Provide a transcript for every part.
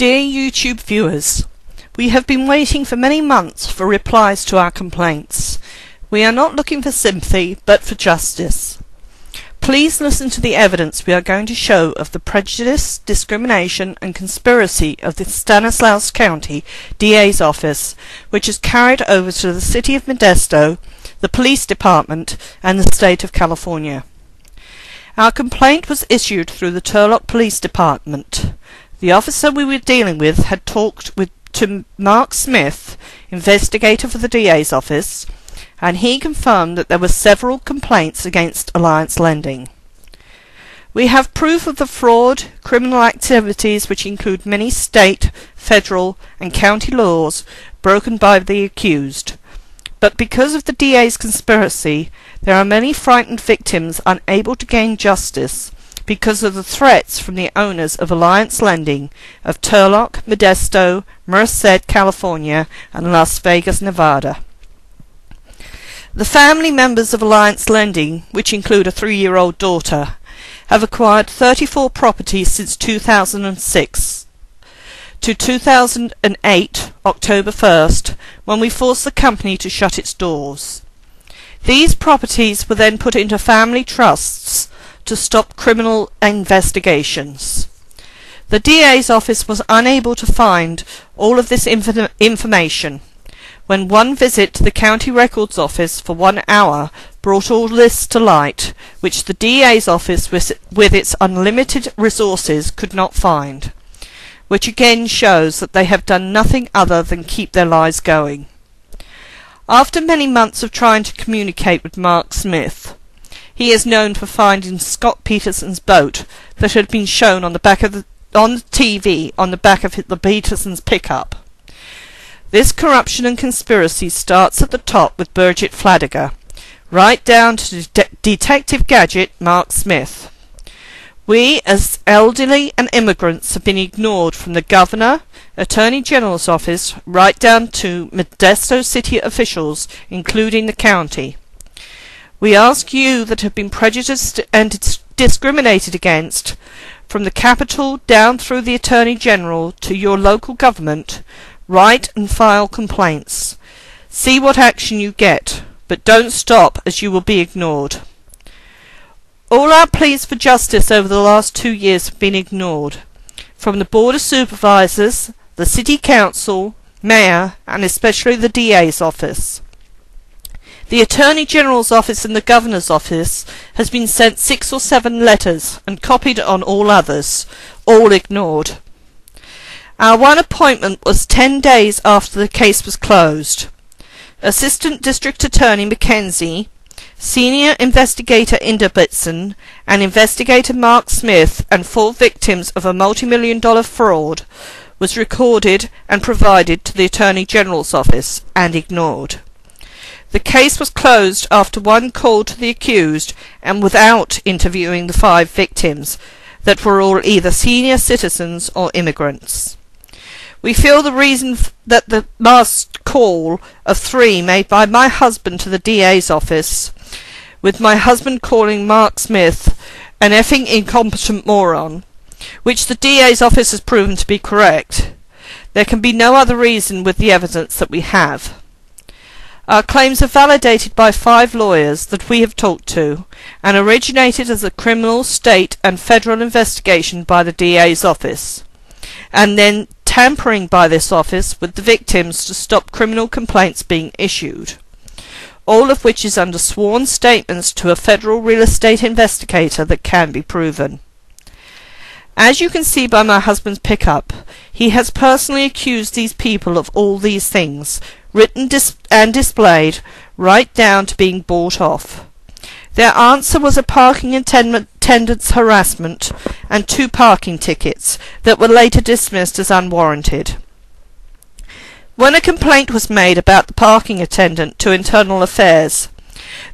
Dear YouTube viewers, we have been waiting for many months for replies to our complaints. We are not looking for sympathy, but for justice. Please listen to the evidence we are going to show of the prejudice, discrimination and conspiracy of the Stanislaus County DA's office, which is carried over to the city of Modesto, the police department and the state of California. Our complaint was issued through the Turlock Police Department. The officer we were dealing with had talked to Mark Smith, investigator for the DA's office, and he confirmed that there were several complaints against Alliance Lending. We have proof of the fraud, criminal activities which include many state, federal and county laws broken by the accused. But because of the DA's conspiracy, there are many frightened victims unable to gain justice because of the threats from the owners of Alliance Lending of Turlock, Modesto, Merced, California and Las Vegas, Nevada. The family members of Alliance Lending, which include a 3-year-old daughter, have acquired 34 properties since 2006 to 2008, October 1st, when we forced the company to shut its doors. These properties were then put into family trusts to stop criminal investigations. The DA's office was unable to find all of this information. When one visit to the county records office for 1 hour brought all this to light, which the DA's office with its unlimited resources could not find, which again shows that they have done nothing other than keep their lies going. After many months of trying to communicate with Mark Smith, he is known for finding Scott Peterson's boat that had been shown on the TV on the back of the Peterson's pickup. This corruption and conspiracy starts at the top with Bridget Fladiger, right down to Detective Gadget Mark Smith. We, as elderly and immigrants, have been ignored from the Governor, Attorney General's office, right down to Modesto city officials, including the county. We ask you that have been prejudiced and discriminated against, from the Capitol down through the Attorney General to your local government, write and file complaints. See what action you get, but don't stop, as you will be ignored. All our pleas for justice over the last 2 years have been ignored, from the Board of Supervisors, the City Council, Mayor, and especially the DA's office. The Attorney General's office and the Governor's office has been sent 6 or 7 letters and copied on all others, all ignored. Our one appointment was 10 days after the case was closed. Assistant District Attorney Mackenzie, Senior Investigator Inda Bitson, and Investigator Mark Smith and 4 victims of a multi-million-dollar fraud was recorded and provided to the Attorney General's office and ignored. The case was closed after one call to the accused and without interviewing the 5 victims that were all either senior citizens or immigrants. We feel the reason that the last call of 3 made by my husband to the DA's office, with my husband calling Mark Smith an effing incompetent moron, which the DA's office has proven to be correct. There can be no other reason with the evidence that we have. Our claims are validated by 5 lawyers that we have talked to, and originated as a criminal, state and federal investigation by the DA's office, and then tampering by this office with the victims to stop criminal complaints being issued, all of which is under sworn statements to a federal real estate investigator that can be proven. As you can see by my husband's pickup, he has personally accused these people of all these things, written and displayed, right down to being bought off. Their answer was a parking attendant's harassment and 2 parking tickets that were later dismissed as unwarranted. When a complaint was made about the parking attendant to Internal Affairs,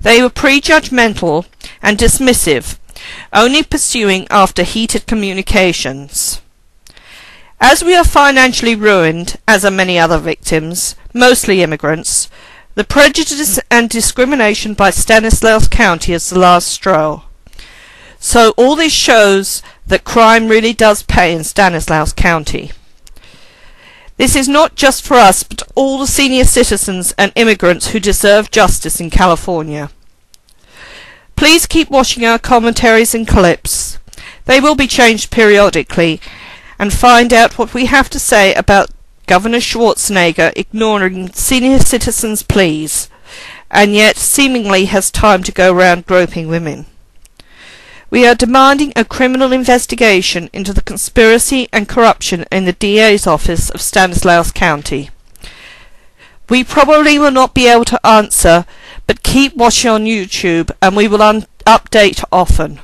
they were prejudgmental and dismissive, only pursuing after heated communications. As we are financially ruined, as are many other victims, mostly immigrants, the prejudice and discrimination by Stanislaus County is the last straw. So all this shows that crime really does pay in Stanislaus County. This is not just for us, but all the senior citizens and immigrants who deserve justice in California. Please keep watching our commentaries and clips. They will be changed periodically, and find out what we have to say about Governor Schwarzenegger ignoring senior citizens' pleas, and yet seemingly has time to go around groping women. We are demanding a criminal investigation into the conspiracy and corruption in the DA's office of Stanislaus County. We probably will not be able to answer, but keep watching on YouTube and we will update often.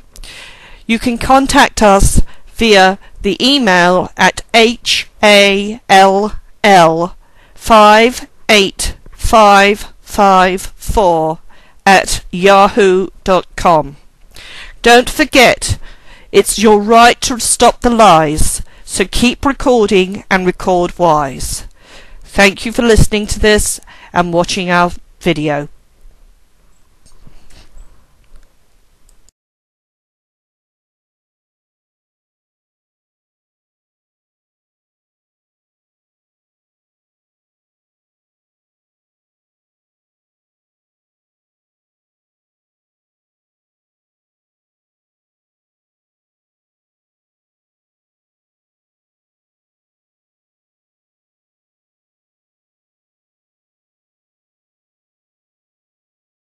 You can contact us via the email at hall58554@yahoo.com. Don't forget, it's your right to stop the lies, so keep recording and record wise. Thank you for listening to this and watching our video.